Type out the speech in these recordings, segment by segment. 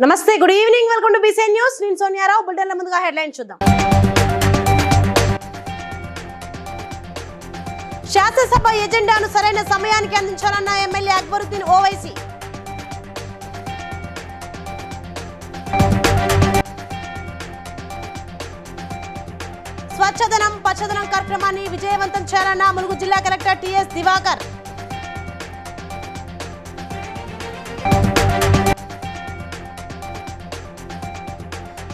నమస్తే, good evening, welcome to BC news. నేను సోనియారావు. బులెటిన్ల ముందుగా హెడ్లైన్స్ చూద్దాం. శాసనసభ ఎజెండాను సరైన సమయానికి అందించాలన్న ఎమ్మెల్యే అక్బరుద్దీన్ ఓవైసీ. స్వచ్ఛదనం పచ్చదనం కార్యక్రమాన్ని విజయవంతం చేయాలన్న ములుగు జిల్లా కలెక్టర్ టిఎస్ దివాకర్.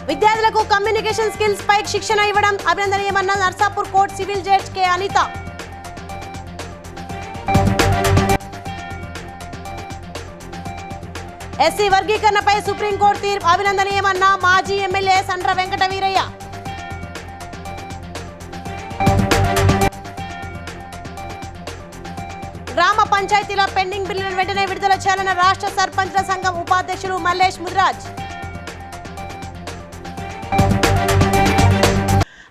విద్యార్థులకు కమ్యూనికేషన్ స్కిల్స్ పై శిక్షణ ఇవ్వడం అభినందనీయమన్న Narsapur court civil judge K Anitha. SC వర్గీకరణపై సుప్రీంకోర్టు తీర్పు అభినందనీయమన్న మాజీ ఎమ్మెల్యే సండ్ర వెంకట వీరయ్య. గ్రామ పంచాయతీల పెండింగ్ బిల్లులను వెంటనే విడుదల చేయాలన్న రాష్ట్ర సర్పంచ్ల సంఘం ఉపాధ్యక్షులు మల్లేష్ ముదిరాజ్.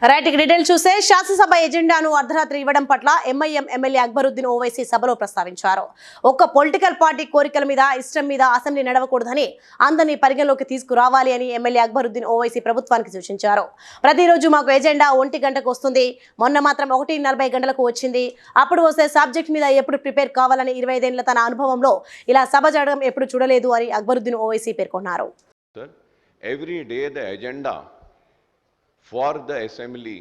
రైట్, డీటెయిల్ చూస్తే శాసనసభ ఎజెండాను అర్ధరాత్రి ఇవ్వడం పట్ల ఎంఐఎం ఎమ్మెల్యే అక్బరుద్దీన్ ఓవైసీ సభలో ప్రస్తావించారు. ఒక్క పొలిటికల్ పార్టీ కోరికల మీద ఇష్టం మీద అసెంబ్లీ నడవకూడదని అందరినీ పరిగణలోకి తీసుకురావాలి అని ఎమ్మెల్యే అక్బరుద్దీన్ ఓవైసీ ప్రభుత్వానికి సూచించారు. ప్రతిరోజు మాకు ఎజెండా 1 గంటకు వస్తుంది, మొన్న మాత్రం 1:40 గంటలకు వచ్చింది. అప్పుడు వస్తే సబ్జెక్ట్ మీద ఎప్పుడు ప్రిపేర్ కావాలని 25 ఏళ్ల తన అనుభవంలో ఇలా సభ జరగడం ఎప్పుడు చూడలేదు అని అక్బరుద్దీన్ ఓవైసీ పేర్కొన్నారు. For the assembly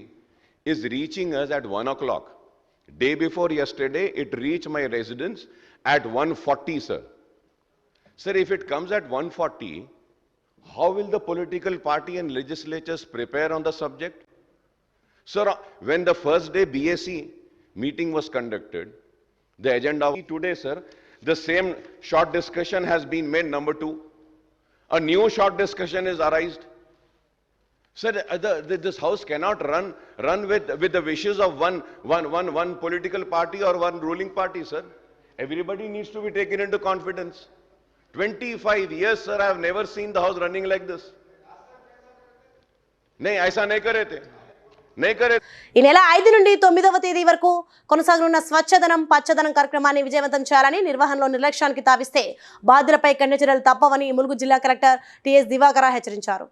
is reaching us at 1 o'clock. Day before yesterday, it reached my residence at 1:40, sir. Sir, if it comes at 1:40, how will the political party and legislatures prepare on the subject? Sir, when the first day BSc meeting was conducted, the agenda today, sir, the same short discussion has been made number 2. A new short discussion is arised. Sir, this house cannot run with the wishes of one political party or one ruling party, sir. Everybody needs to be taken into confidence. 25 years, sir, I have never seen the house running like this. नहीं, ऐसा नहीं करे थे. ఈ నెల 5 నుండి 9వ తేదీ వరకు కొనసాగనున్న స్వచ్ఛదనం పచ్చదనం కార్యక్రమాన్ని విజయవంతం చేయాలని, నిర్వహణలో నిర్లక్ష్యానికి తావిస్తే బాధ్యులపై కఠిన చర్యలు తప్పవని ములుగు జిల్లా కలెక్టర్ టిఎస్ దివాకర్ హెచ్చరించారు.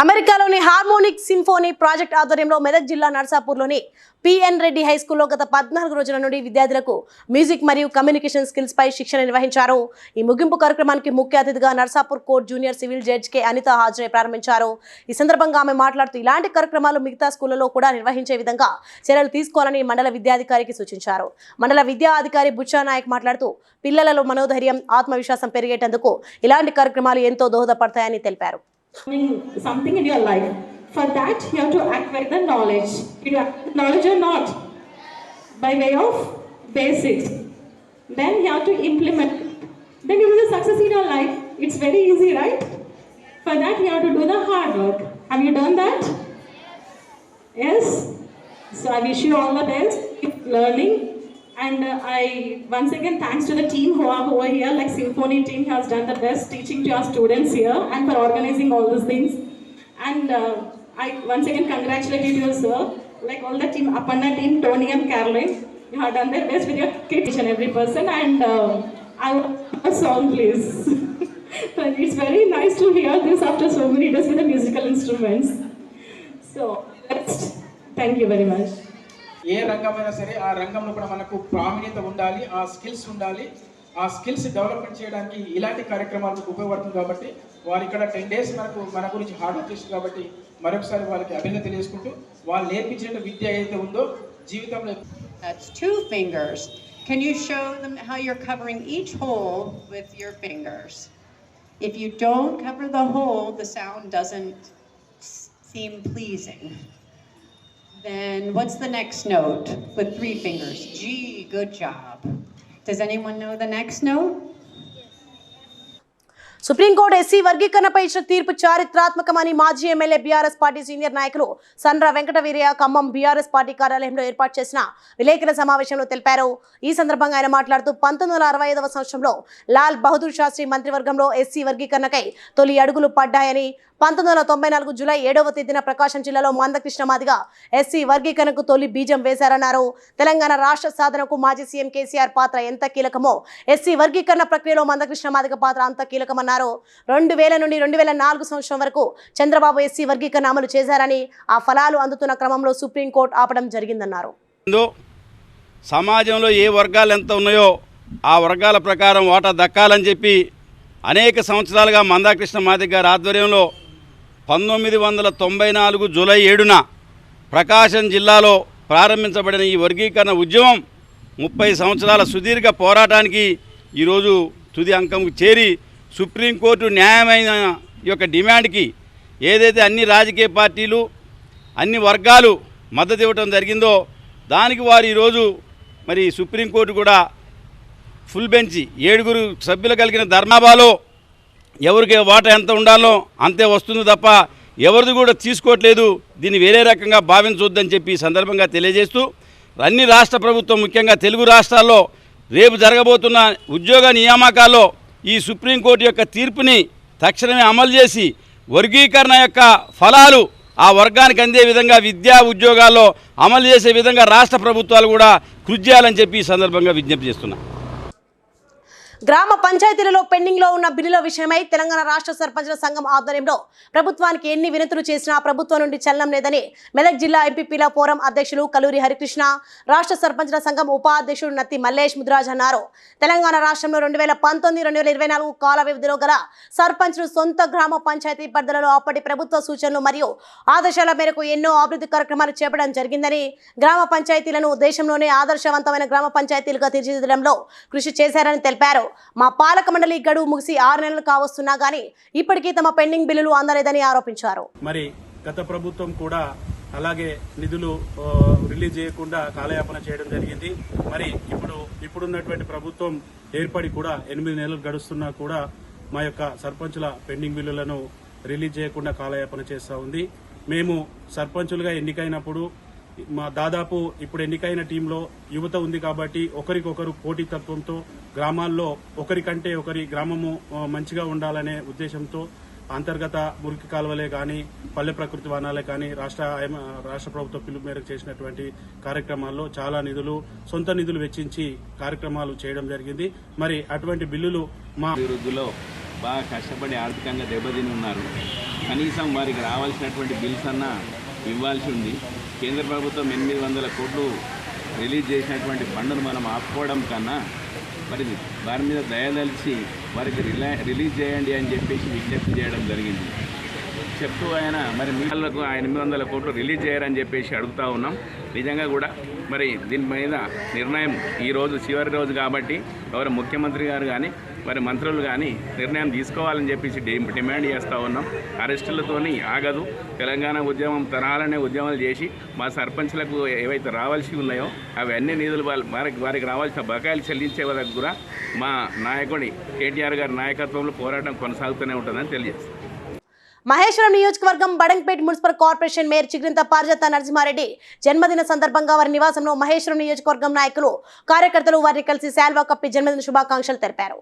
అమెరికాలోని హార్మోనిక్ సింఫోనీ ప్రాజెక్ట్ ఆధ్వర్యంలో మెదక్ జిల్లా నర్సాపూర్లోని పిఎన్ రెడ్డి హై స్కూల్లో గత 14 రోజుల నుండి విద్యార్థులకు మ్యూజిక్ మరియు కమ్యూనికేషన్ స్కిల్స్ పై శిక్షణ నిర్వహించారు. ఈ ముగింపు కార్యక్రమానికి ముఖ్య అతిథిగా Narsapur court junior civil judge K Anitha హాజరై ప్రారంభించారు. ఈ సందర్భంగా ఆమె మాట్లాడుతూ ఇలాంటి కార్యక్రమాలు మిగతా స్కూళ్లలో కూడా నిర్వహించే విధంగా చర్యలు తీసుకోవాలని మండల విద్యాధికారికి సూచించారు. మండల విద్యా అధికారి బుచ్చా నాయక్ మాట్లాడుతూ పిల్లలలో మనోధైర్యం ఆత్మవిశ్వాసం పెరిగేటందుకు ఇలాంటి కార్యక్రమాలు ఎంతో దోహదపడతాయని తెలిపారు. Something in your life. For that, you have to acquire the knowledge. You have knowledge or not? By way of basics. Then you have to implement. Then you will success in your life. It's very easy, right? For that, you have to do the hard work. Have you done that? Yes? So I wish you all the best. Keep learning. And I once again thanks to the team who are over here, like Symphony team has done the best teaching to our students here and for organizing all these things. And I once again congratulate you, sir, like all the team, Apanna team, Tony and Caroline, you have done their best with your kids and every person. And I want a song, please. But it's very nice to hear this after so many days with the musical instruments. So next. Thank you very much. ఏ రంగమైనా సరే ఆ రంగంలో కూడా మనకు ప్రావీణ్యత ఉండాలి, ఆ skills ఉండాలి. ఆ స్కిల్స్ డెవలప్మెంట్ చేయడానికి ఇలాంటి కార్యక్రమాలు ఉపయోగపడుతుంది కాబట్టి వారు ఇక్కడ 10 days మన గురించి హార్డ్ వర్క్ చేస్తారు కాబట్టి మరొకసారి వాళ్ళకి అభినందన తెలియజేసుకుంటూ వాళ్ళు నేర్పించిన విద్య ఏదైతే ఉందో జీవితంలో. That's 2 fingers. Can you show them how you're covering each hole with your fingers? If you don't cover the hole, the sound doesn't seem pleasing. Then what's the next note with 3 fingers? G, good job. Does anyone know the next note? Supreme court SC వర్గీకరణపై ఇచ్చిన తీర్పు చారిత్రాత్మకమని మాజీ MLA BRS party senior నాయకులు Sandra Venkataveeraiah Khammam BRS party కార్యాలయంలో ఏర్పాటు చేసిన విలేకరుల సమావేశంలో తెలిపారు. ఈ సందర్భంగా ఆయన మాట్లాడుతూ 1965వ సంవత్సరంలో లాల్ బహదూర్ శాస్త్రి మంత్రివర్గంలో ఎస్సీ వర్గీకరణకై తొలి అడుగులు పడ్డాయని, 1994 జూలై 7వ తేదీన ప్రకాశం జిల్లాలో మందకృష్ణ మాదిగ ఎస్సీ వర్గీకరణకు తొలి బీజం వేశారన్నారు. తెలంగాణ రాష్ట్ర సాధనకు మాజీ సీఎం కేసీఆర్ పాత్ర ఎంత కీలకమో ఎస్సీ వర్గీకరణ ప్రక్రియలో మందకృష్ణ మాదిగ పాత్ర అంత కీలకమన్నారు. 2000 నుండి 2004 సంవత్సరం వరకు చంద్రబాబు ఎస్సీ వర్గీకరణ అమలు చేశారని, ఆ ఫలాలు అందుతున్న క్రమంలో సుప్రీంకోర్టు ఆపడం జరిగిందన్నారు. సమాజంలో ఏ వర్గాలు ఎంత ఉన్నాయో ఆ వర్గాల ప్రకారం వాటా దక్కాలని చెప్పి అనేక సంవత్సరాలుగా మందాకృష్ణ మాదిగ గారి ఆధ్వర్యంలో 1994 జూలై 7న ప్రకాశం జిల్లాలో ప్రారంభించబడిన ఈ వర్గీకరణ ఉద్యమం 30 సంవత్సరాల సుదీర్ఘ పోరాటానికి ఈరోజు తుది అంకంకు చేరి సుప్రీంకోర్టు న్యాయమైన ఈ యొక్క డిమాండ్కి ఏదైతే అన్ని రాజకీయ పార్టీలు అన్ని వర్గాలు మద్దతు ఇవ్వడం జరిగిందో దానికి వారు ఈరోజు మరి సుప్రీంకోర్టు కూడా ఫుల్ బెంచి 7 సభ్యులు కలిగిన ధర్మాబాలో ఎవరికి వాటా ఎంత ఉండాలో అంతే వస్తుంది తప్ప ఎవరిది కూడా తీసుకోవట్లేదు, దీన్ని వేరే రకంగా భావించవద్దని చెప్పి ఈ సందర్భంగా తెలియజేస్తూ అన్ని రాష్ట్ర ప్రభుత్వం ముఖ్యంగా తెలుగు రాష్ట్రాల్లో రేపు జరగబోతున్న ఉద్యోగ నియామకాల్లో ఈ సుప్రీంకోర్టు యొక్క తీర్పుని తక్షణమే అమలు చేసి వర్గీకరణ యొక్క ఫలాలు ఆ వర్గానికి అందే విధంగా విద్యా ఉద్యోగాల్లో అమలు చేసే విధంగా రాష్ట్ర ప్రభుత్వాలు కూడా కృషి చేయాలని చెప్పి ఈ సందర్భంగా విజ్ఞప్తి చేస్తున్నా. గ్రామ పంచాయతీలలో పెండింగ్ లో ఉన్న బిల్లుల విషయమై తెలంగాణ రాష్ట్ర సర్పంచుల సంఘం ఆధ్వర్యంలో ప్రభుత్వానికి ఎన్ని వినతులు చేసినా ప్రభుత్వం నుండి చలనం లేదని మెదక్ జిల్లా ఎంపీపీల ఫోరం అధ్యక్షులు కలూరి హరికృష్ణ, రాష్ట్ర సర్పంచుల సంఘం ఉపాధ్యక్షుడు నత్తి మల్లేష్ ముద్రాజ్ అన్నారు. తెలంగాణ రాష్ట్రంలో 2019-2024 కాల వ్యవధిలో గల సర్పంచులు సొంత గ్రామ పంచాయతీ పరిధిలో అప్పటి ప్రభుత్వ సూచనలు మరియు ఆదేశాల మేరకు ఎన్నో అభివృద్ధి కార్యక్రమాలు చేపట్టడం జరిగిందని, గ్రామ పంచాయతీలను దేశంలోనే ఆదర్శవంతమైన గ్రామ పంచాయతీలుగా తీర్చిదిద్దడంలో కృషి చేశారని తెలిపారు. మా పాలక మండలి గడువు ముగిసి 6 నెలలు కావస్తున్నా గానీ ఇప్పటికీ తమ పెండింగ్ బిల్లులు అందలేదని ఆరోపించారు. మరి గత ప్రభుత్వం కూడా అలాగే నిధులు రిలీజ్ చేయకుండా కాలయాపన చేయడం జరిగింది. మరి ఇప్పుడున్నటువంటి ప్రభుత్వం ఏర్పడి కూడా 8 నెలలు గడుస్తున్నా కూడా మా యొక్క సర్పంచుల పెండింగ్ బిల్లులను రిలీజ్ చేయకుండా కాలయాపన చేస్తూ ఉంది. మేము సర్పంచులుగా ఎన్నికైనప్పుడు దాదాపు ఇప్పుడు ఎన్నికైన టీంలో యువత ఉంది కాబట్టి ఒకరికొకరు పోటీతత్వంతో గ్రామాల్లో ఒకరికంటే ఒకరి గ్రామము మంచిగా ఉండాలనే ఉద్దేశంతో అంతర్గత మురికి కాలువలే కానీ పల్లె ప్రకృతి వనాలే కానీ రాష్ట్ర ప్రభుత్వ పిలుపు మేరకు చేసినటువంటి కార్యక్రమాల్లో చాలా సొంత నిధులు వెచ్చించి కార్యక్రమాలు చేయడం జరిగింది. మరి అటువంటి బిల్లులు మా అభివృద్ధిలో బాగా కష్టపడి ఆర్థికంగా దెబ్బతిని ఉన్నారు. కనీసం వారికి రావాల్సినటువంటి బిల్స్ అన్నా ఇవ్వాల్సి ఉంది. కేంద్ర ప్రభుత్వం 800 కోట్లు రిలీజ్ చేసినటువంటి ఫండ్ను మనం ఆపుకోవడం కన్నా మరి వారి మీద దయదలిచి వారికి రిలీజ్ చేయండి అని చెప్పేసి విజ్ఞప్తి చేయడం జరిగింది. చెప్తూ ఆయన మరి మీడియాలకు 800 కోట్లు రిలీజ్ చేయరని చెప్పేసి అడుగుతూ ఉన్నాం. నిజంగా కూడా మరి దీని మీద నిర్ణయం ఈరోజు చివరి రోజు కాబట్టి ఎవరు ముఖ్యమంత్రి గారు కానీ మరి మంత్రులు కానీ నిర్ణయం తీసుకోవాలని చెప్పేసి డిమాండ్ చేస్తూ ఉన్నాం. అరెస్టులతోని ఆగదు. తెలంగాణ ఉద్యమం తరాలనే ఉద్యమాలు చేసి మా సర్పంచ్లకు ఏవైతే రావాల్సి ఉన్నాయో అవన్నీ నిధులు వారికి రావాల్సిన బకాయిలు చెల్లించే వరకు కూడా మా నాయకుడి కేటీఆర్ గారి నాయకత్వంలో పోరాటం కొనసాగుతూనే ఉంటుందని తెలియజేస్తాం. మహేశ్వరం నియోజకవర్గం బడంగ్పేట్ మున్సిపల్ కార్పొరేషన్ మేయర్ చిగ్రింత పారిజాత నరసింహారెడ్డి జన్మదిన సందర్భంగా వారి నివాసంలో మహేశ్వరం నియోజకవర్గం నాయకులు కార్యకర్తలు వారిని కలిసి శాల్వా కప్పి జన్మదిన శుభాకాంక్షలు తెలిపారు.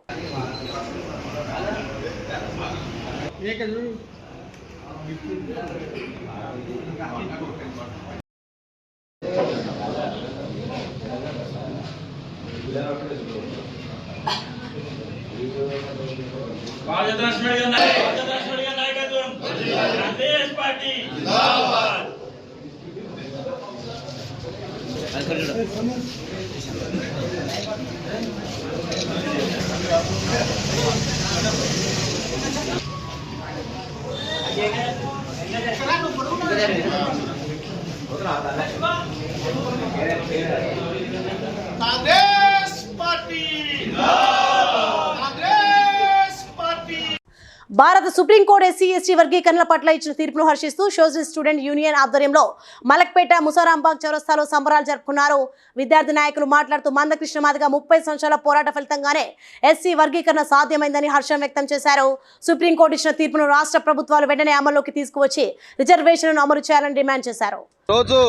భారత సుప్రీంకోర్టు ఎస్సీ ఎస్టీ వర్గీకరణల పట్ల ఇచ్చిన తీర్పును హర్షిస్తూ సోషల్ స్టూడెంట్ యూనియన్ ఆధ్వర్యంలో మలక్పేట ముసారాంబాగ్ చౌరస్తాలో సంబరాలు జరుపుకున్నారు. విద్యార్థి నాయకులు మాట్లాడుతూ మందకృష్ణ మాదిగ 30 సంవత్సరాల పోరాట ఫలితంగానే ఎస్సీ వర్గీకరణ సాధ్యమైందని హర్షం వ్యక్తం చేశారు. సుప్రీంకోర్టు ఇచ్చిన తీర్పును రాష్ట్ర ప్రభుత్వాలు వెంటనే అమల్లోకి తీసుకువచ్చి రిజర్వేషన్లను అమలు చేయాలని డిమాండ్ చేశారు. రోజు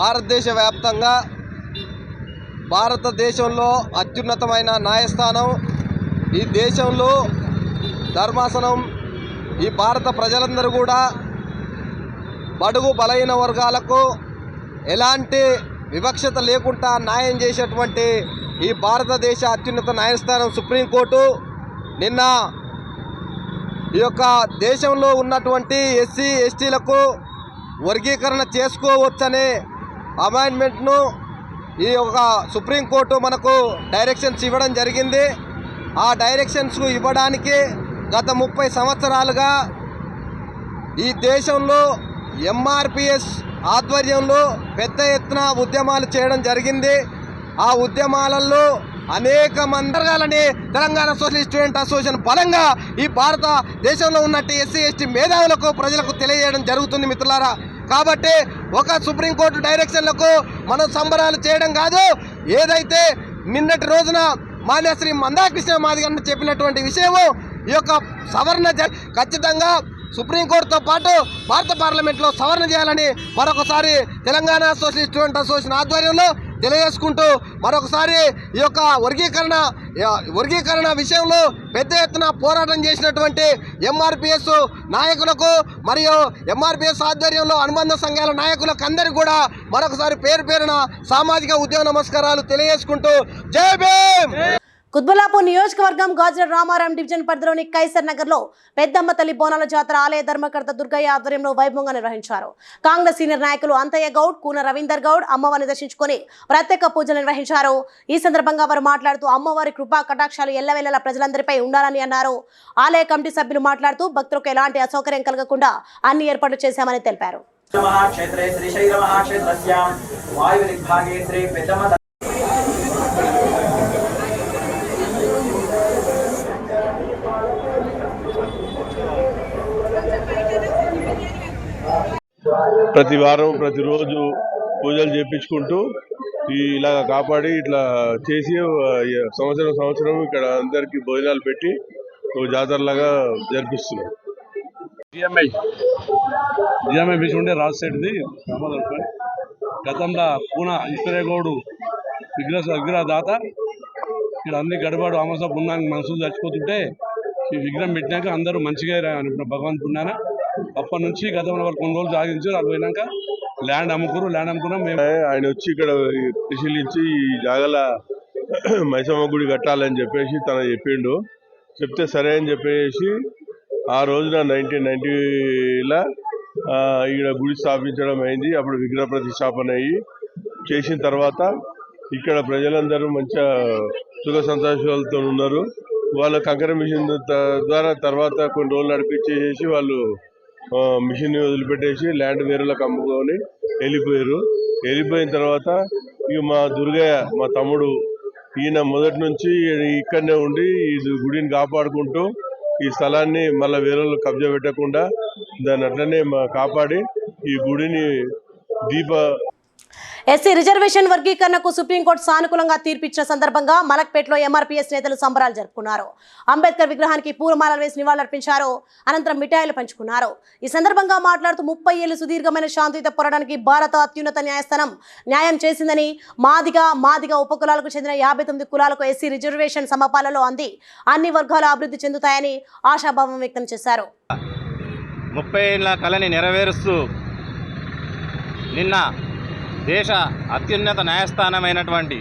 భారతదేశ వ్యాప్తంగా భారతదేశంలో అత్యున్నతమైన న్యాయస్థానం, ఈ దేశంలో ధర్మాసనం, ఈ భారత ప్రజలందరూ కూడా బడుగు బలహీన వర్గాలకు ఎలాంటి వివక్షత లేకుండా న్యాయం చేసేటువంటి ఈ భారతదేశ అత్యున్నత న్యాయస్థానం సుప్రీంకోర్టు నిన్న ఈ యొక్క దేశంలో ఉన్నటువంటి ఎస్సీ ఎస్టీలకు వర్గీకరణ చేసుకోవచ్చనే అమెండ్మెంట్ను ఈ యొక్క సుప్రీంకోర్టు మనకు డైరెక్షన్స్ ఇవ్వడం జరిగింది. ఆ డైరెక్షన్స్ ఇవ్వడానికి గత 30 సంవత్సరాలుగా ఈ దేశంలో ఎంఆర్పిఎస్ ఆధ్వర్యంలో పెద్ద ఎత్తున ఉద్యమాలు చేయడం జరిగింది. ఆ ఉద్యమాలలో అనేక మంది తెలంగాణ సోషల్ స్టూడెంట్ అసోసియేషన్ బలంగా ఈ భారతదేశంలో ఉన్నట్టు ఎస్సీ ఎస్టీ మేధావులకు ప్రజలకు తెలియజేయడం జరుగుతుంది మిత్రులారా. కాబట్టి ఒక సుప్రీంకోర్టు డైరెక్షన్లకు మనం సంబరాలు చేయడం కాదు, ఏదైతే నిన్నటి రోజున మాన్య శ్రీ మందాకృష్ణ మాదిగ చెప్పినటువంటి విషయము ఈ యొక్క సవరణ ఖచ్చితంగా సుప్రీంకోర్టుతో పాటు భారత పార్లమెంట్లో సవరణ చేయాలని మరొకసారి తెలంగాణ సోషల్ స్టూడెంట్ అసోసియేషన్ ఆధ్వర్యంలో తెలియజేసుకుంటూ మరొకసారి ఈ యొక్క వర్గీకరణ విషయంలో పెద్ద ఎత్తున పోరాటం చేసినటువంటి ఎంఆర్పిఎస్ నాయకులకు మరియు ఎంఆర్పిఎస్ ఆధ్వర్యంలో అనుబంధ సంఘాల నాయకులకు అందరికీ కూడా మరొకసారి పేరు పేరున సామాజిక ఉద్యమ నమస్కారాలు తెలియజేసుకుంటూ జై భీమ్. కుత్బుల్లాపూర్ నియోజకవర్గం గాజుల రామారాం డివిజన్ పరిధిలోని కైసర్ నగర్ లో పెద్దమ్మ తల్లి బోనాల జాతర ఆలయ ధర్మకర్త దుర్గయ్య ఆధ్వర్యంలో వైభవంగా నిర్వహించారు. కాంగ్రెస్ సీనియర్ నాయకులు అంతయ్య గౌడ్, కూన రవీందర్ గౌడ్ అమ్మవారిని దర్శించుకుని ప్రత్యేక పూజలు నిర్వహించారు. ఈ సందర్భంగా వారు మాట్లాడుతూ అమ్మవారి కృపా కటాక్షాలు ఎల్లవేళలా ప్రజలందరిపై ఉండాలని అన్నారు. ఆలయ కమిటీ సభ్యులు మాట్లాడుతూ భక్తులకు ఎలాంటి అసౌకర్యం కలగకుండా అన్ని ఏర్పాట్లు చేశామని తెలిపారు. ప్రతి వారం ప్రతిరోజు పూజలు చేయించుకుంటూ ఇలాగ కాపాడి ఇట్లా చేసి సంవత్సరం ఇక్కడ అందరికీ భోజనాలు పెట్టి జాతరలాగా జరిపిస్తున్నాం. జిఎంఐ బీచ్ ఉండే రాజశేఖర్ది గతంలో పూనా ఈశ్వరగౌడు విగ్రహదాత ఇక్కడ అన్ని గడబడు అమాస పుణ్యానికి మనుషులు చచ్చిపోతుంటే ఈ విగ్రహం పెట్టినాక అందరూ మంచిగా భగవంతు పుణ్యాన అప్పటి నుంచి గతంలో వరకు కొన్ని రోజులు సాగించారు. అది పోయినాక ల్యాండ్ అమ్ముకున్నాం మేము. ఆయన వచ్చి ఇక్కడ పరిశీలించి ఈ జాగల మైసమ్మ గుడి కట్టాలని చెప్పేసి చెప్పిండు. చెప్తే సరే అని చెప్పేసి ఆ రోజున 1990లో ఇక్కడ గుడి స్థాపించడం అయింది. అప్పుడు విగ్రహ ప్రతిష్టాపన అయ్యి చేసిన తర్వాత ఇక్కడ ప్రజలందరూ మంచిగా సుఖ సంతోషాలతో ఉన్నారు. వాళ్ళ కంకర మిషన్ ద్వారా తర్వాత కొన్ని రోజులు నడిపించేసి వాళ్ళు మిషన్ వదిలిపెట్టేసి ల్యాండ్ వేరేలకు అమ్ముకొని వెళ్ళిపోయారు. వెళ్ళిపోయిన తర్వాత ఇక మా దుర్గయ్య మా తమ్ముడు ఈయన మొదటి నుంచి ఇక్కడనే ఉండి ఈ గుడిని కాపాడుకుంటూ ఈ స్థలాన్ని మళ్ళీ వేరే కబ్జా పెట్టకుండా దాన్ని అట్లనే కాపాడి ఈ గుడిని ఎస్సీ రిజర్వేషన్ వర్గీకరణకు సుప్రీంకోర్టు సానుకూలంగా తీర్పిచ్చిన సందర్భంగా మలక్పేటలో ఎంఆర్పీఎస్ నేతలు సంబరాలు జరుపుకున్నారు. అంబేద్కర్ విగ్రహానికి పూలమాలలు వేసి నివాళులర్పించారు. అనంతరం మిఠాయిలు పంచుకున్నారు. ఈ సందర్భంగా మాట్లాడుతూ 30 ఏళ్లు సుదీర్ఘమైన శాంతియుత పోరాటానికి భారత అత్యున్నత న్యాయస్థానం న్యాయం చేసిందని, మాదిగ ఉపకులాలకు చెందిన 59 కులాలకు ఎస్సీ రిజర్వేషన్ సమపాలలో అంది అన్ని వర్గాలు అభివృద్ధి చెందుతాయని ఆశాభావం వ్యక్తం చేశారు. 30 ఏళ్ల కళని నెరవేరుస్తూ నిన్న దేశ అత్యున్నత న్యాయస్థానమైనటువంటి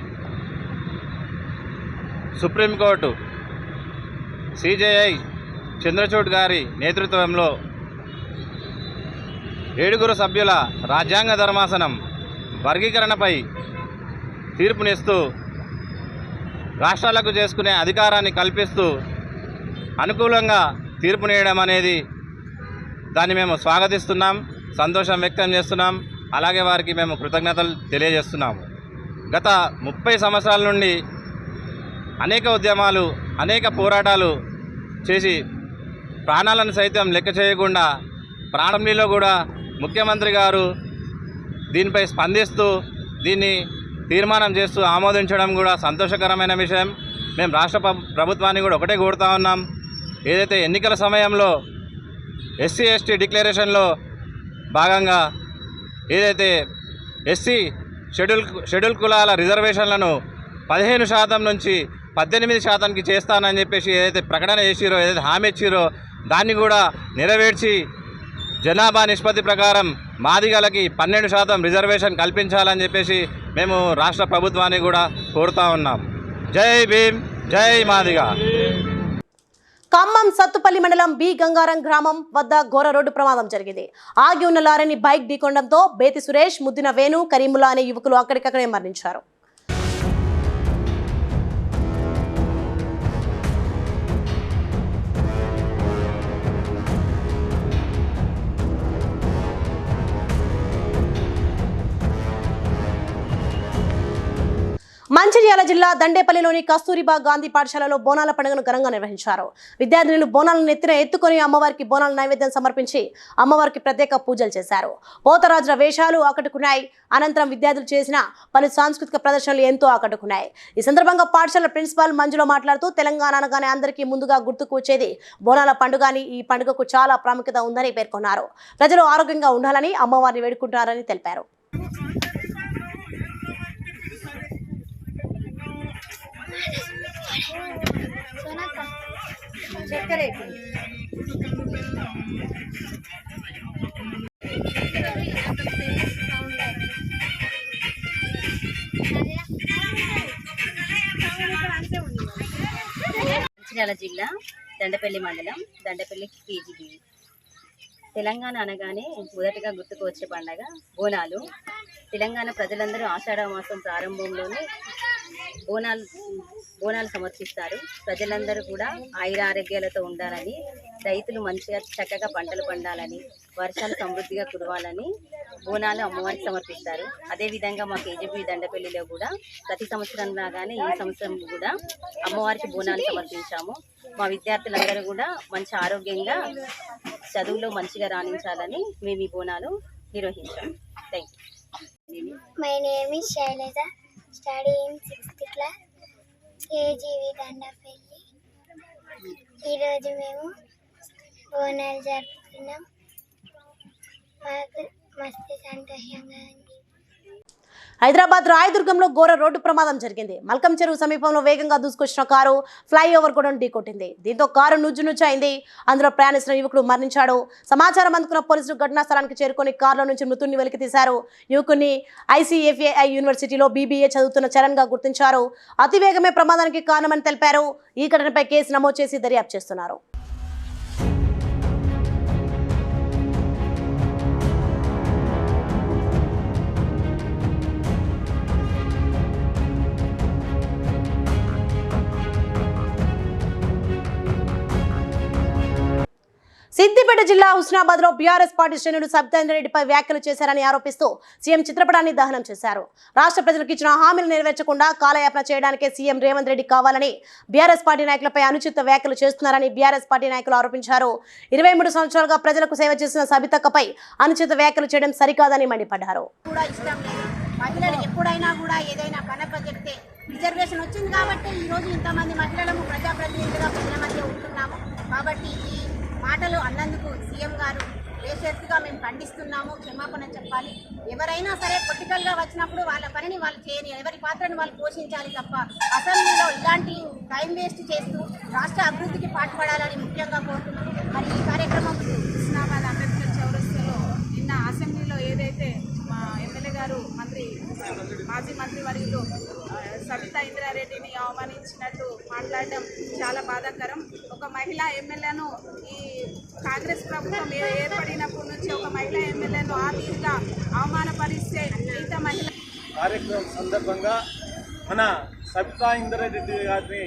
సుప్రీంకోర్టు సిజేఐ చంద్రచూడ్ గారి నేతృత్వంలో 7 సభ్యుల రాజ్యాంగ ధర్మాసనం వర్గీకరణపై తీర్పునిస్తూ రాష్ట్రాలకు చేసుకునే అధికారాన్ని కల్పిస్తూ అనుకూలంగా తీర్పునియడం అనేది దాన్ని మేము స్వాగతిస్తున్నాం, సంతోషం వ్యక్తం చేస్తున్నాం. అలాగే వారికి మేము కృతజ్ఞతలు తెలియజేస్తున్నాము. గత 30 సంవత్సరాల నుండి అనేక ఉద్యమాలు, అనేక పోరాటాలు చేసి ప్రాణాలను సైతం లెక్క చేయకుండా ప్రారంభంలో కూడా ముఖ్యమంత్రి గారు దీనిపై స్పందిస్తూ దీన్ని తీర్మానం చేస్తూ ఆమోదించడం కూడా సంతోషకరమైన విషయం. మేము రాష్ట్ర ప్రభుత్వాన్ని కూడా ఒకటే కోరుతా ఉన్నాం, ఏదైతే ఎన్నికల సమయంలో ఎస్సీ ఎస్టీ డిక్లరేషన్లో భాగంగా ఏదైతే ఎస్సీ షెడ్యూల్ కులాల రిజర్వేషన్లను 15% నుంచి 18% చేస్తానని చెప్పేసి ఏదైతే ప్రకటన చేసిరో, ఏదైతే హామీ ఇచ్చిరో దాన్ని కూడా నెరవేర్చి జనాభా నిష్పత్తి ప్రకారం మాదిగలకి 12% రిజర్వేషన్ కల్పించాలని చెప్పేసి మేము రాష్ట్ర ప్రభుత్వాన్ని కూడా కోరుతా ఉన్నాం. జై భీమ్, జై మాదిగ. ఖమ్మం సత్తుపల్లి మండలం బి గంగారం గ్రామం వద్ద ఘోర రోడ్డు ప్రమాదం జరిగింది. ఆగి ఉన్న లారీని బైక్ ఢీకొనడంతో బేతి సురేష్, ముద్దిన వేణు, కరీముల్లా అనే యువకులు అక్కడికక్కడే మరణించారు. మంచిర్యాల జిల్లా దండేపల్లిలోని కస్తూరిబా గాంధీ పాఠశాలలో బోనాల పండుగను ఘనంగా నిర్వహించారు. విద్యార్థినులు బోనాలను ఎత్తుకొని అమ్మవారికి బోనాల నైవేద్యం సమర్పించి అమ్మవారికి ప్రత్యేక పూజలు చేశారు. పోతరాజుల వేషాలు ఆకట్టుకున్నాయి. అనంతరం విద్యార్థులు చేసిన పలు సాంస్కృతిక ప్రదర్శనలు ఎంతో ఆకట్టుకున్నాయి. ఈ సందర్భంగా పాఠశాల ప్రిన్సిపాల్ మంజులో మాట్లాడుతూ తెలంగాణ అనగానే అందరికీ ముందుగా గుర్తుకు వచ్చేది బోనాల పండుగ అని, ఈ పండుగకు చాలా ప్రాముఖ్యత ఉందని పేర్కొన్నారు. ప్రజలు ఆరోగ్యంగా ఉండాలని అమ్మవారిని వేడుకుంటున్నారని తెలిపారు. మంచిర్యాల జిల్లా దండపల్లి మండలం దండపల్లి కేజీబీ. తెలంగాణ అనగానే మొదటగా గుర్తుకు వచ్చే పండగ బోనాలు. తెలంగాణ ప్రజలందరూ ఆషాఢ మాసం ప్రారంభంలోనే బోనాలు సమర్పిస్తారు. ప్రజలందరూ కూడా ఆయురారోగ్యాలతో ఉండాలని, రైతులు మంచిగా చక్కగా పంటలు పండాలని, వర్షాలు సమృద్ధిగా కురవాలని బోనాలు అమ్మవారికి సమర్పిస్తారు. అదేవిధంగా మా కేజీబీ దండపల్లిలో కూడా ప్రతి సంవత్సరం లాగానే ఈ సంవత్సరం కూడా అమ్మవారికి బోనాలు సమర్పించాము. మా విద్యార్థులందరూ కూడా మంచి ఆరోగ్యంగా చదువులో మంచిగా రాణించాలని మేము ఈ బోనాలు నిర్వహించాము. Thank you. My name is Shailaja, study in 6th class, KGB Dandapalli. ఈరోజు మేము బోనాలు జరుపుకున్నాం. మాకు మస్తు సంతోషంగా ఉంది. హైదరాబాద్ రాయదుర్గంలో ఘోర రోడ్డు ప్రమాదం జరిగింది. మల్కం చెరువు సమీపంలో వేగంగా దూసుకొచ్చిన కారు ఫ్లైఓవర్ కూడా ఢీకొట్టింది. దీంతో కారు నుజ్జునుజ్జైంది. అందులో ప్రయాణిస్తున్న యువకుడు మరణించాడు. సమాచారం అందుకున్న పోలీసులు ఘటనా స్థలానికి చేరుకొని కారులో నుంచి మృతుడిని వెలికి తీశారు. యువకుడిని ICFAI యూనివర్సిటీలో BBA చదువుతున్న చరణ్ గా గుర్తించారు. అతివేగమే ప్రమాదానికి కారణమని తెలిపారు. ఈ ఘటనపై కేసు నమోదు చేసి దర్యాప్తు చేస్తున్నారు. సిద్దిపేట జిల్లా హుస్నాబాద్ లో బీఆర్ఎస్ పార్టీ శ్రేణులు సబితా రెడ్డిపై వ్యాఖ్యలు చేశారని ఆరోపిస్తూ సీఎం చిత్రపటాన్ని దహనం చేశారు. రాష్ట్ర ప్రజలకు ఇచ్చిన హామీలు నెరవేర్చకుండా కాలయాపన చేయడానికే సీఎం రేవంత్ రెడ్డి కావాలని బీఆర్ఎస్ పార్టీ నాయకులపై అనుచిత వ్యాఖ్యలు చేస్తున్నారని బీఆర్ఎస్ పార్టీ నాయకులు ఆరోపించారు. 23 సంవత్సరాలుగా ప్రజలకు సేవ చేసిన సబితక్కపై అనుచిత వ్యాఖ్యలు చేయడం సరికాదని మండిపడ్డారు. మహిళలు ఎప్పుడైనా కూడా ఏదైనా పనప్ప చెప్తే రిజర్వేషన్ వచ్చింది కాబట్టి ఈరోజు ఇంతమంది మహిళలను ప్రజాప్రతినిధులుగా ప్రజల మధ్య ఉంటున్నాము. కాబట్టి ఈ మాటలు అన్నందుకు సీఎం గారు బేషరతుగా మేము ఖండిస్తున్నాము. క్షమాపణ చెప్పాలి. ఎవరైనా సరే పొలిటికల్గా వచ్చినప్పుడు వాళ్ళ పనిని వాళ్ళు చేయని, ఎవరి పాత్రను వాళ్ళు పోషించాలి తప్ప అసెంబ్లీలో ఇలాంటి టైం వేస్ట్ చేస్తూ రాష్ట్ర అభివృద్ధికి పాటుపడాలని ముఖ్యంగా కోరుతున్నాము. మరి ఈ కార్యక్రమం హుస్నాబాద్ అంబేద్కర్ చౌరస్తాలో నిన్న అసెంబ్లీలో ఏదైతే మా ఎమ్మెల్యే గారు మాజీ మంత్రి వర్యులు సబితా ఇంద్రారెడ్డిని అవమానించినట్టు మాట్లాడడం చాలా బాధాకరం. ఒక మహిళా ఎమ్మెల్యేను ఈ కాంగ్రెస్ ప్రభుత్వం ఏర్పడినప్పటి నుంచి ఒక మహిళా ఎమ్మెల్యేను మహిళలను ఆ తీరుగా అవమానపరిస్తే మిగతా మహిళ కార్యక్రమం సందర్భంగా మన సబితా ఇంద్రారెడ్డి గారిని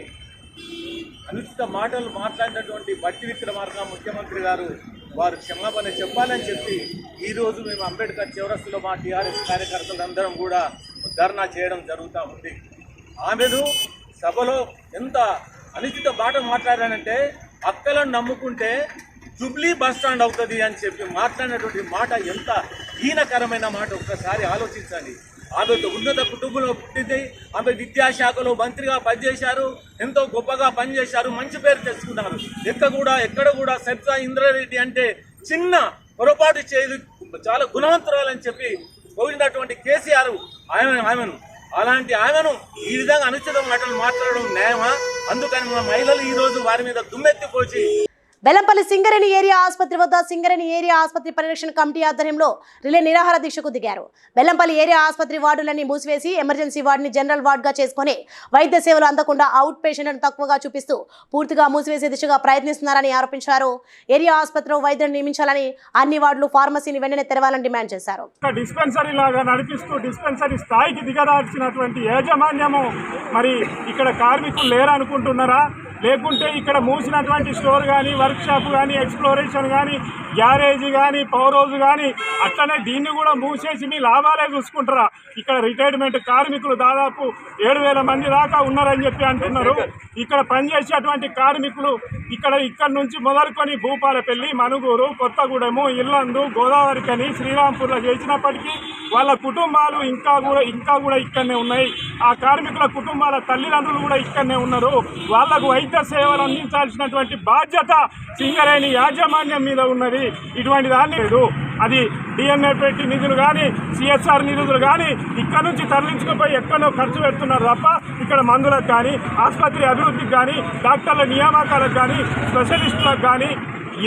అనుచిత మాటలు మాట్లాడినటువంటి బట్టి విక్రమార్క ముఖ్యమంత్రి గారు వారు క్షమాపణ చెప్పాలని చెప్పి ఈరోజు మేము అంబేద్కర్ చౌరస్తులో మా టీఆర్ఎస్ కార్యకర్తలందరం కూడా ధర్నా చేయడం జరుగుతూ ఉంది. ఆమెను సభలో ఎంత అనుచిత మాట మాట్లాడానంటే అక్కలను నమ్ముకుంటే జుబ్లీ బస్ స్టాండ్ అవుతుంది అని చెప్పి మాట్లాడినటువంటి మాట ఎంత హీనకరమైన మాట ఒక్కసారి ఆలోచించండి. ఆమె ఉన్నత కుటుంబంలో పుట్టింది, ఆమె విద్యాశాఖలో మంత్రిగా పనిచేశారు, ఎంతో గొప్పగా పనిచేశారు, మంచి పేరు తెచ్చుకున్నారు. ఎక్కడ కూడా సబితా ఇంద్రారెడ్డి అంటే చిన్న పొరపాటు చేయదు, చాలా గుణవంతురాలని చెప్పి పోయినటువంటి కేసీఆర్ ఆమెను అలాంటి ఆమెను ఈ విధంగా అనుచిత మాటలు మాట్లాడడం న్యాయమా? అందుకని మా మహిళలు ఈ రోజు వారి మీద దుమ్మెత్తిపోసి బెల్లంపల్లి సింగరేణి ఏరియా ఆసుపత్రి వద్ద సింగరేణి ఏరియా ఆసుపత్రి పరిరక్షణ కమిటీ ఆధ్వర్యంలో రిలే నిరాహార దీక్షకు దిగారు. బెల్లంపల్లి ఏరియా ఆసుపత్రి వార్డులన్నీ మూసివేసి ఎమర్జెన్సీ వార్డుని జనరల్ వార్డుగా చేసుకుని వైద్య సేవలు అందకుండా అవుట్ పేషెంట్లను తక్కువగా చూపిస్తూ పూర్తిగా మూసివేసే దిశగా ప్రయత్నిస్తున్నారని ఆరోపించారు. ఏరియా ఆసుపత్రిలో వైద్యులను నియమించాలని, అన్ని వార్డులు ఫార్మసీని వెంటనే తెరవాలని డిమాండ్ చేశారు. డిస్పెన్సరీ లాగా నడిపిస్తూ డిస్పెన్సరీ స్థాయికి దిగదార్చినటువంటి యాజమాన్యము మరి ఇక్కడ కార్మికులు లేరనుకుంటున్నారా? లేకుంటే ఇక్కడ మూసినటువంటి స్టోర్ కానీ, వర్క్ షాప్ కానీ, ఎక్స్ప్లోరేషన్ కానీ, గ్యారేజ్ కానీ, పవర్ హౌస్ కానీ అట్లనే దీన్ని కూడా మూసేసి మీ లాభాలే చూసుకుంటారా? ఇక్కడ రిటైర్మెంట్ కార్మికులు దాదాపు 7,000 మంది దాకా ఉన్నారని చెప్పి అంటున్నారు. ఇక్కడ పనిచేసేటువంటి కార్మికులు ఇక్కడ నుంచి మొదలుకొని భూపాలపల్లి, మనుగూరు, కొత్తగూడెము, ఇల్లందు, గోదావరికని, శ్రీరాంపూర్లో చేసినప్పటికీ వాళ్ళ కుటుంబాలు ఇంకా కూడా ఇక్కడనే ఉన్నాయి. ఆ కార్మికుల కుటుంబాల తల్లిదండ్రులు కూడా ఇక్కడనే ఉన్నారు. వాళ్లకు వైద్య సేవలు అందించాల్సినటువంటి బాధ్యత సింగరేణి యాజమాన్యం మీద ఉన్నది. ఇటువంటి దాన్ని లేదు. అది డిఎంఏ పెట్టి నిధులు కానీ, సిఎస్ఆర్ నిధులు కానీ ఇక్కడ నుంచి తరలించుకుపోయి ఎక్కడో ఖర్చు పెడుతున్నారు తప్ప ఇక్కడ మందులకు కానీ, ఆసుపత్రి అభివృద్ధికి కానీ, డాక్టర్ల నియామకాలకు కానీ, స్పెషలిస్టులకు కానీ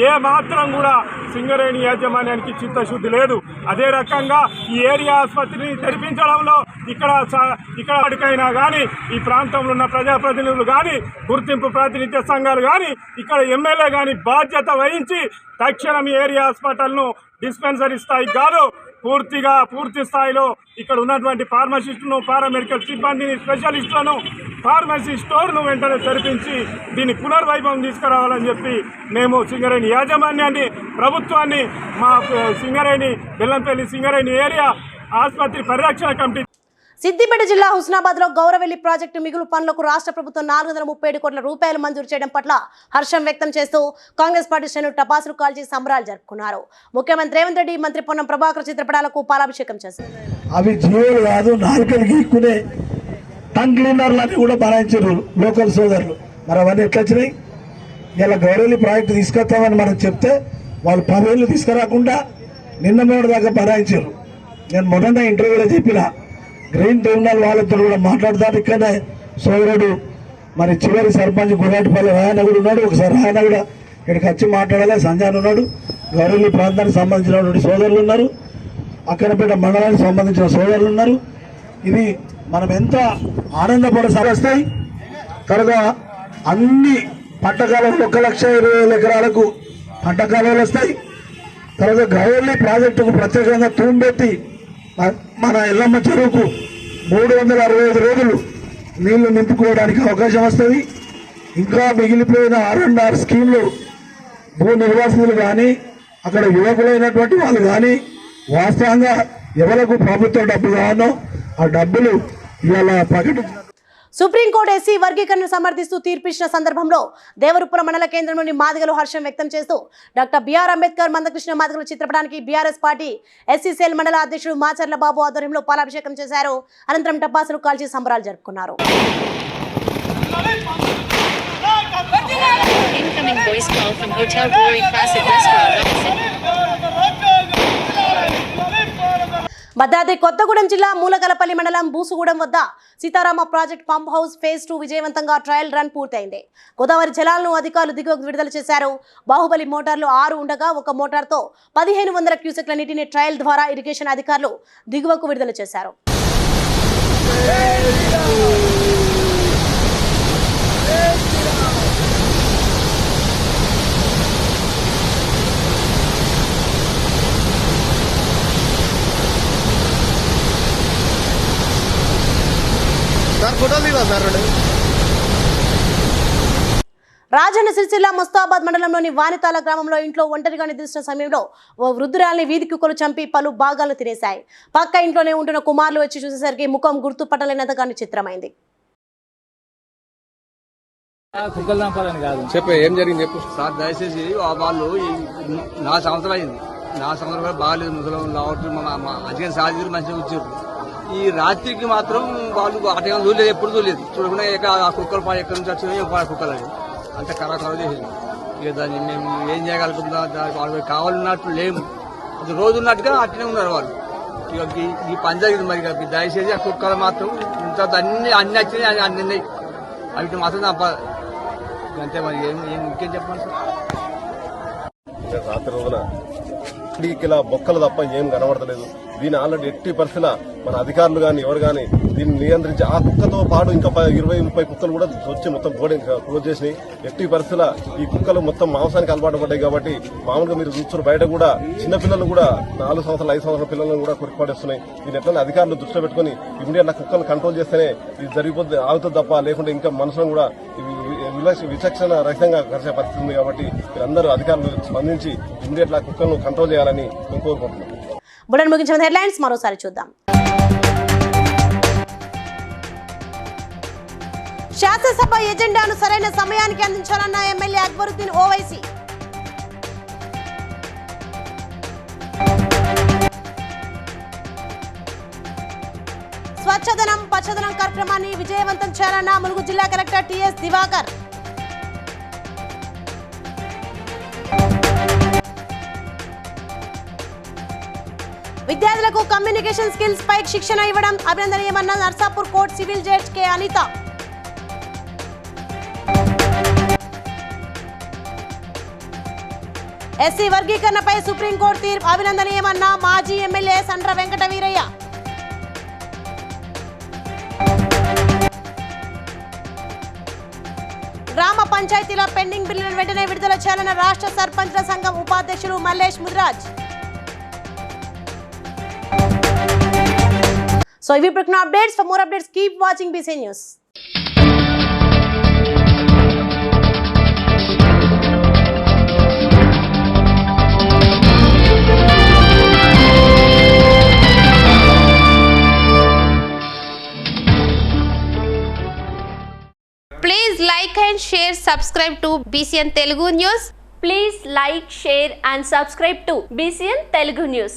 ఏ మాత్రం కూడా సింగరేణి యాజమాన్యానికి చిత్తశుద్ధి లేదు. అదే రకంగా ఈ ఏరియా ఆసుపత్రిని తెరిపించడంలో ఇక్కడికైనా కానీ ఈ ప్రాంతంలో ఉన్న ప్రజాప్రతినిధులు కానీ, గుర్తింపు ప్రాతినిధ్య సంఘాలు కానీ, ఇక్కడ ఎమ్మెల్యే కానీ బాధ్యత వహించి తక్షణం ఈ ఏరియా హాస్పిటల్ను డిస్పెన్సరీ స్థాయి కాదు పూర్తి స్థాయిలో ఇక్కడ ఉన్నటువంటి ఫార్మసిస్టులను, పారామెడికల్ సిబ్బందిని, స్పెషలిస్టులను, ఫార్మసీ స్టోర్ను వెంటనే తెరిపించి దీన్ని పునర్వైభవం తీసుకురావాలని చెప్పి మేము సింగరేణి యాజమాన్యాన్ని, ప్రభుత్వాన్ని, మా సింగరేణి బెల్లంపల్లి సింగరేణి ఏరియా ఆసుపత్రి పరిరక్షణ కమిటీ. సిద్దిపేట జిల్లా హుస్నాబాద్లో గౌరవెల్లి ప్రాజెక్టు మిగులు పనులకు రాష్ట్ర ప్రభుత్వం 437 కోట్ల రూపాయలు మంజూరు చేయడం పట్ల హర్షం వ్యక్తం చేస్తూ కాంగ్రెస్ పార్టీ శ్రేణులు టపాసులు కాల్చి సంబరాలు జరుపుకున్నారు. ముఖ్యమంత్రి రేవంత్ రెడ్డి, మంత్రి పొన్నం ప్రభాకర్ చిత్రపటాలకు పాలాభిషేకం చేశారు. అవి జీవులు కాదు, నాలుకలు గీక్కునే టంగ్ క్లీనర్లని కూడా బనాయించారు లోకల్ సోదరులు. మరి అవన్నీ ఎట్లా వచ్చినాయి? ఇలా గౌరవెల్లి ప్రాజెక్టు తీసుకొస్తామని మనం చెప్తే వాళ్ళు 10 ఏళ్ళు తీసుకురాకుండా నిన్న మూడు దాకా బనాయించారు. నేను మొన్న ఇంటర్వ్యూలో చెప్పిన గ్రీన్ ట్రిబ్యునల్ వాళ్ళతో కూడా మాట్లాడతారు. ఇక్కడనే సోదరుడు మరి చివరి సర్పంచ్ గుర్రాటిపల్లి రాయన కూడా ఉన్నాడు. ఒకసారి ఆయన కూడా ఇక్కడికి వచ్చి మాట్లాడాలి. సంజయ్ ఉన్నాడు. గౌరవెల్లి ప్రాంతానికి సంబంధించినటువంటి సోదరులు ఉన్నారు. అక్కడపేట మండలానికి సంబంధించిన సోదరులు ఉన్నారు. ఇది మనం ఎంత ఆనందపడ వస్తాయి. తర్వాత అన్ని పంటకాలంలో 1,20,000 ఎకరాలకు పంటకాలాలు వస్తాయి. తర్వాత గౌరవెల్లి ప్రాజెక్టుకు ప్రత్యేకంగా తూంబెట్టి మన ఎల్లమ్మ చెరువుకు 365 రోజులు నీళ్లు నింపుకోవడానికి అవకాశం వస్తుంది. ఇంకా మిగిలిపోయిన R&R స్కీమ్లు భూ నిర్వాసితులు కానీ, అక్కడ యువకులైనటువంటి వాళ్ళు కానీ వాస్తవంగా ఎవరికి ప్రభుత్వం డబ్బు కావాలో ఆ డబ్బులు ఇవాళ ప్రకటించారు. సుప్రీంకోర్టు ఎస్సీ వర్గీకరణను సమర్థిస్తూ తీర్పిచ్చిన సందర్భంలో దేవరుపురం మండల కేంద్రం నుండి మాదిగలు హర్షం వ్యక్తం చేస్తూ డాక్టర్ బిఆర్ అంబేద్కర్, మందకృష్ణ మాదిగల చిత్రపటానికి బీఆర్ఎస్ పార్టీ ఎస్సీ సెల్ మండల అధ్యక్షుడు మాచర్ల బాబు ఆధ్వర్యంలో పాలాభిషేకం చేశారు. అనంతరం టపాసులు కాల్చి సంబరాలు జరుపుకున్నారు. భద్రాద్రి కొత్తగూడెం జిల్లా మూలకలపల్లి మండలం బూసుగూడెం వద్ద Sitarama project pump house phase 2 విజయవంతంగా ట్రయల్ రన్ పూర్తయింది. గోదావరి జలాలను అధికారులు దిగువకు విడుదల చేశారు. బాహుబలి మోటార్లు 6 ఉండగా ఒక మోటార్తో 1500 క్యూసెక్ల నీటిని ట్రయల్ ద్వారా ఇరిగేషన్ అధికారులు దిగువకు విడుదల చేశారు. రాజన్న సిరిసిల్ల ముస్తాబాద్ మండలంలోని వానితాల గ్రామంలో ఇంట్లో ఒంటరిగా నిద్రిస్తున్న సమయంలో ఓ వృద్ధురాలిని వీధి కుక్కలు చంపి పలు భాగాలు తినేశాయి. పక్క ఇంట్లోనే ఉంటున్న కుమారులు వచ్చి చూసేసరికి ముఖం గుర్తుపట్టలేనంతగా చిత్రమైంది. చెప్పు ఏం జరిగింది చెప్పు సార్. దయచేసి వాళ్ళు నా సంవత్సరం అయింది, నా సంవత్సరం కూడా బాగాలేదు. ముసలం లావట్టు అధిక సాధ్యులు మంచిగా వచ్చారు. ఈ రాత్రికి మాత్రం వాళ్ళు అటగా చూడలేదు, ఎప్పుడు చూడలేదు. చూడకుండా ఆ కుక్కలు ఎక్కడి నుంచి వచ్చినాయో కుక్కలు అది అంత కరాఖరా చేసేది. ఇక దాన్ని మేము ఏం చేయగలుగుతుందా, వాళ్ళు కావాలన్నట్టు లేము, అది రోజు ఉన్నట్టుగా అట్లనే ఉన్నారు వాళ్ళు. ఇక ఈ పని జరిగింది. మరి దయచేసి ఆ కుక్కలు మాత్రం ఇంత అన్ని వచ్చినాయి, అన్ని ఉన్నాయి, అవి మాత్రం తప్పదు అంతే. మరి ఇంకేం చెప్పండి సార్. రాత్రి రోజున ఇలా బొక్కలు తప్ప ఏం కనబడతలేదు. దీని ఆల్రెడీ ఎట్టి పరిస్థితుల మన అధికారులు కానీ ఎవరు కానీ దీన్ని నియంత్రించి ఆ కుక్కతో పాటు ఇంకా 20-30 కుక్కలు కూడా వచ్చి మొత్తం బోర్డింగ్ క్లోజ్ చేసినాయి. ఎట్టి పరిస్థితుల ఈ కుక్కలు మొత్తం మాంసానికి అలవాటు పడ్డాయి. కాబట్టి మామూలుగా మీరు చూస్తున్నారు బయట కూడా చిన్నపిల్లలు కూడా 4 సంవత్సరాలు 5 సంవత్సరాల పిల్లలను కూడా కొరికిపడేస్తున్నాయి. దీని ఎట్లా అధికారులు దృష్టిలో పెట్టుకుని ఇమీడియట్ కుక్కలు కంట్రోల్ చేస్తేనే ఇది జరిగిపోతుంది, ఆగుతుంది తప్ప లేకుంటే ఇంకా మనుషులను కూడా విచక్షణ రహితంగా కలిసే పరిస్థితి ఉంది. కాబట్టి మీరందరూ అధికారులు స్పందించి ఇమీడియట్ కుక్కలను కంట్రోల్ చేయాలని మేము కోరుకుంటున్నాం. బులెటిన్ ముగించిన హెడ్లైన్స్ మరోసారి చూద్దాం. శాసనసభ ఎజెండాను సరైన సమయానికి అందించాలన్న ఎమ్మెల్యే అక్బరుద్దీన్ ఓవైసీ. స్వచ్ఛదనం పచ్చదనం కార్యక్రమాన్ని విజయవంతం చేయాలన్న ములుగు జిల్లా కలెక్టర్ టిఎస్ దివాకర్. విద్యార్థులకు కమ్యూనికేషన్ స్కిల్స్ పై శిక్షణ ఇవ్వడం అభినందనీయమన్న Narsapur court civil judge K Anitha. SC వర్గీకరణపై సుప్రీంకోర్టు తీర్పు అభినందనీయమన్న మాజీ ఎమ్మెల్యే సండ్ర వెంకట వీరయ్య. గ్రామ పంచాయతీల పెండింగ్ బిల్లులను వెంటనే విడుదల చేయాలన్న రాష్ట్ర సర్పంచ్ల సంఘం ఉపాధ్యక్షులు Mallesh Mudiraj. So if you prefer updates, for more updates, keep watching BCN News. Please like and share, subscribe to BCN Telugu News. Please like, share and subscribe to BCN Telugu News.